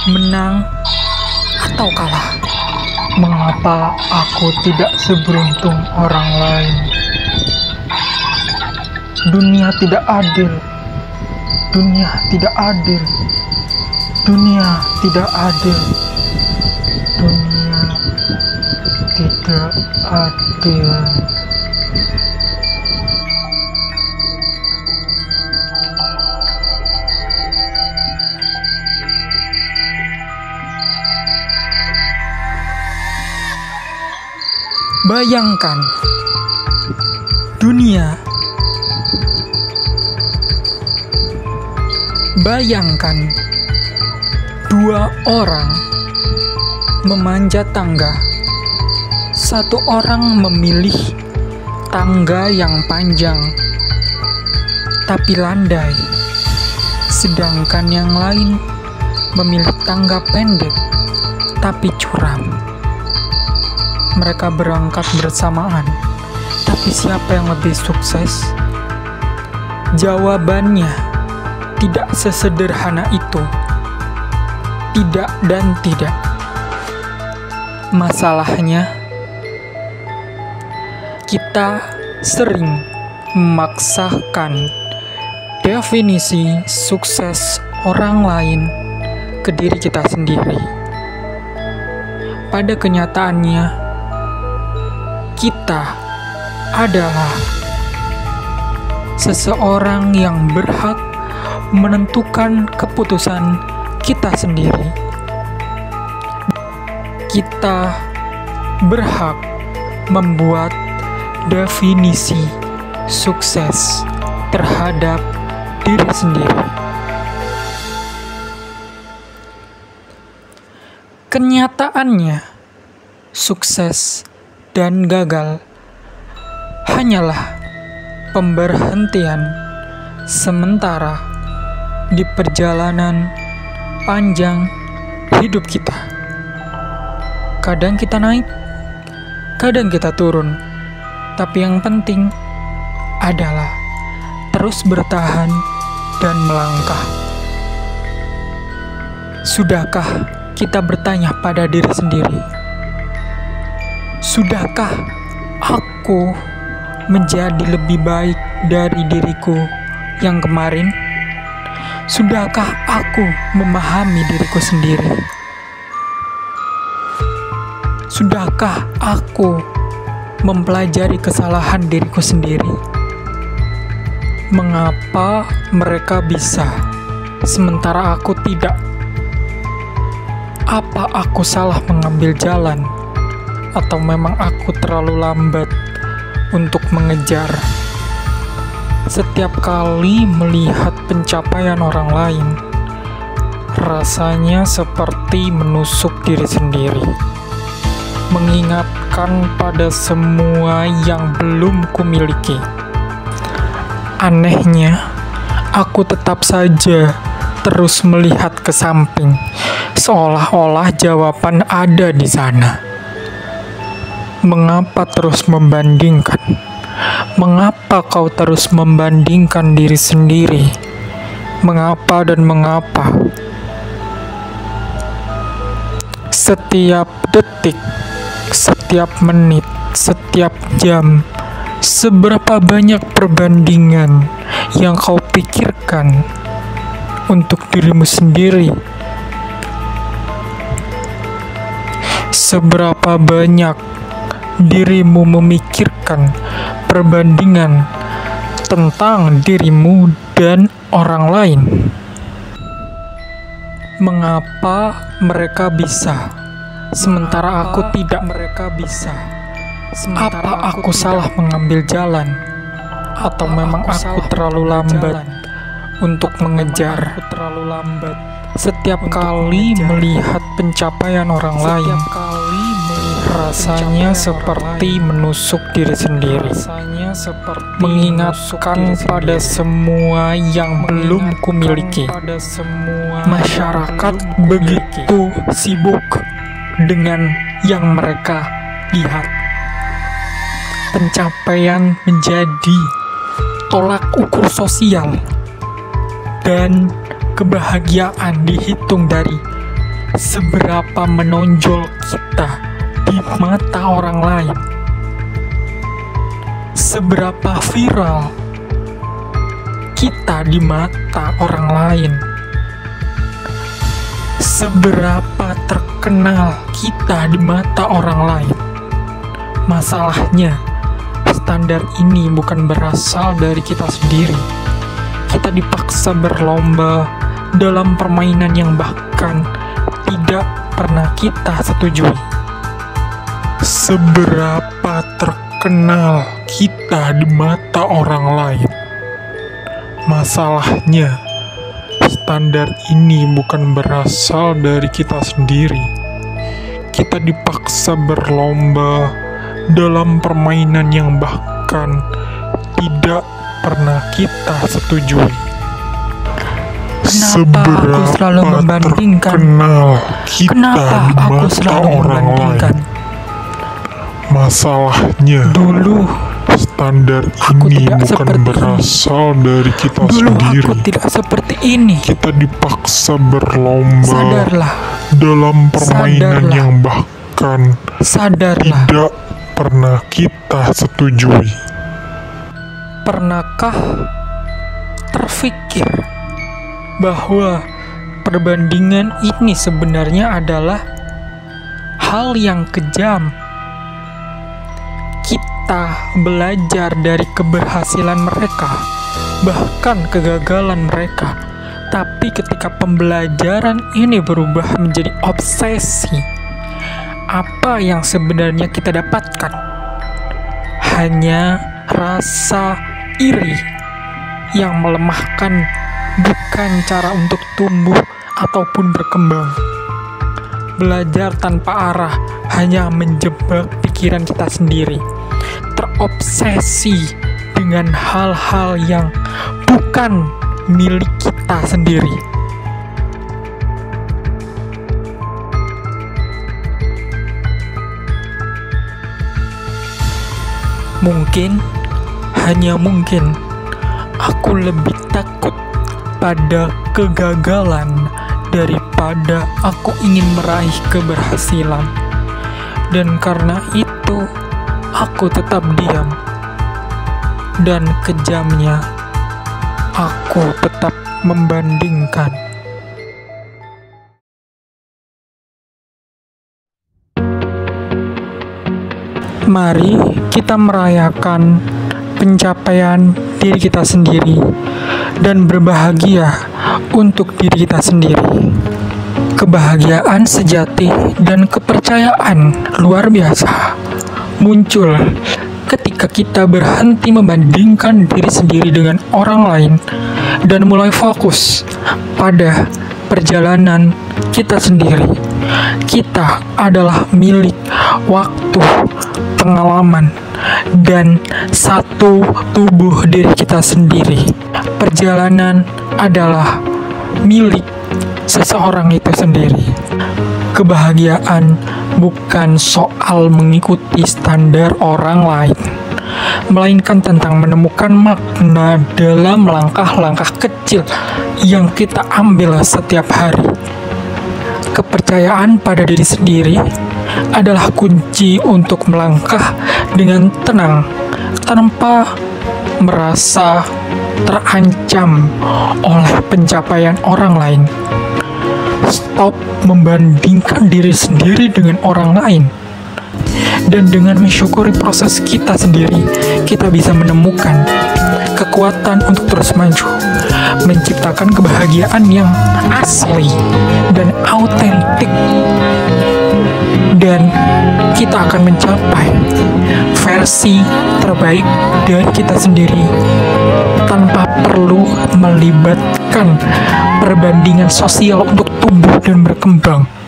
menang atau kalah. Mengapa aku tidak seberuntung orang lain? Dunia tidak adil. Dunia tidak adil. Dunia tidak adil. Dunia tidak adil. Bayangkan dunia. Bayangkan dua orang memanjat tangga. Satu orang memilih tangga yang panjang tapi landai, sedangkan yang lain memilih tangga pendek tapi curam. Mereka berangkat bersamaan, tapi siapa yang lebih sukses? Jawabannya tidak sesederhana itu. Tidak dan tidak. Masalahnya, kita sering memaksakan definisi sukses orang lain ke diri kita sendiri. Pada kenyataannya, kita adalah seseorang yang berhak menentukan keputusan kita sendiri. Kita berhak membuat definisi sukses terhadap diri sendiri. Kenyataannya, sukses dan gagal hanyalah pemberhentian sementara di perjalanan panjang hidup kita. Kadang kita naik, kadang kita turun, tapi yang penting adalah terus bertahan dan melangkah. Sudahkah kita bertanya pada diri sendiri? Sudahkah aku menjadi lebih baik dari diriku yang kemarin? Sudahkah aku memahami diriku sendiri? Sudahkah aku mempelajari kesalahan diriku sendiri? Mengapa mereka bisa, sementara aku tidak? Apa aku salah mengambil jalan? Atau memang aku terlalu lambat untuk mengejar? Setiap kali melihat pencapaian orang lain, rasanya seperti menusuk diri sendiri, mengingatkan pada semua yang belum kumiliki. Anehnya, aku tetap saja terus melihat ke samping, seolah-olah jawaban ada di sana. Mengapa terus membandingkan? Mengapa kau terus membandingkan diri sendiri? Mengapa dan mengapa? Setiap detik, setiap menit, setiap jam, seberapa banyak perbandingan yang kau pikirkan untuk dirimu sendiri? Seberapa banyak dirimu memikirkan perbandingan tentang dirimu dan orang lain? Mengapa mereka bisa, sementara aku tidak? Apa aku salah mengambil jalan? Atau memang aku terlalu lambat untuk mengejar? Setiap kali melihat pencapaian orang lain, rasanya seperti menusuk diri sendiri, mengingatkan pada semua yang belum kumiliki. Masyarakat begitu sibuk dengan yang mereka lihat. Pencapaian menjadi tolak ukur sosial, dan kebahagiaan dihitung dari seberapa menonjol kita di mata orang lain, seberapa viral kita di mata orang lain, seberapa terkenal kita di mata orang lain. Masalahnya, standar ini bukan berasal dari kita sendiri. Kita dipaksa berlomba dalam permainan yang bahkan tidak pernah kita setujui. Seberapa terkenal kita di mata orang lain. Masalahnya, standar ini bukan berasal dari kita sendiri. Kita dipaksa berlomba dalam permainan yang bahkan tidak pernah kita setujui. Kenapa aku selalu membandingkan? Kenapa aku selalu membandingkan? Masalahnya, Dulu standar aku ini tidak bukan seperti berasal dari kita Dulu sendiri. aku tidak seperti ini. Kita dipaksa berlomba Sadarlah, dalam permainan Sadarlah. yang bahkan sadarlah. tidak pernah kita setujui. Pernahkah terfikir bahwa perbandingan ini sebenarnya adalah hal yang kejam? Kita belajar dari keberhasilan mereka, bahkan kegagalan mereka. Tapi ketika pembelajaran ini berubah menjadi obsesi, apa yang sebenarnya kita dapatkan? Hanya rasa iri yang melemahkan, bukan cara untuk tumbuh ataupun berkembang. Belajar tanpa arah hanya menjebak pikiran kita sendiri, terobsesi dengan hal-hal yang bukan milik kita sendiri. Mungkin, hanya mungkin, aku lebih takut pada kegagalan daripada aku ingin meraih keberhasilan. Dan karena itu, aku tetap diam. Dan kejamnya, aku tetap membandingkan. Mari kita merayakan pencapaian diri kita sendiri dan berbahagia untuk diri kita sendiri. Kebahagiaan sejati dan kepercayaan luar biasa muncul ketika kita berhenti membandingkan diri sendiri dengan orang lain dan mulai fokus pada perjalanan kita sendiri. Kita adalah milik waktu, pengalaman, dan satu tubuh diri kita sendiri. Perjalanan adalah milik seseorang itu sendiri. Kebahagiaan bukan soal mengikuti standar orang lain, melainkan tentang menemukan makna dalam langkah-langkah kecil yang kita ambil setiap hari. Kepercayaan pada diri sendiri adalah kunci untuk melangkah dengan tenang tanpa merasa terancam oleh pencapaian orang lain. Stop membandingkan diri sendiri dengan orang lain. Dan dengan mensyukuri proses kita sendiri, kita bisa menemukan kekuatan untuk terus maju, menciptakan kebahagiaan yang asli dan autentik. Dan kita akan mencapai versi terbaik dari kita sendiri tanpa perlu melibatkan perbandingan sosial untuk tumbuh dan berkembang.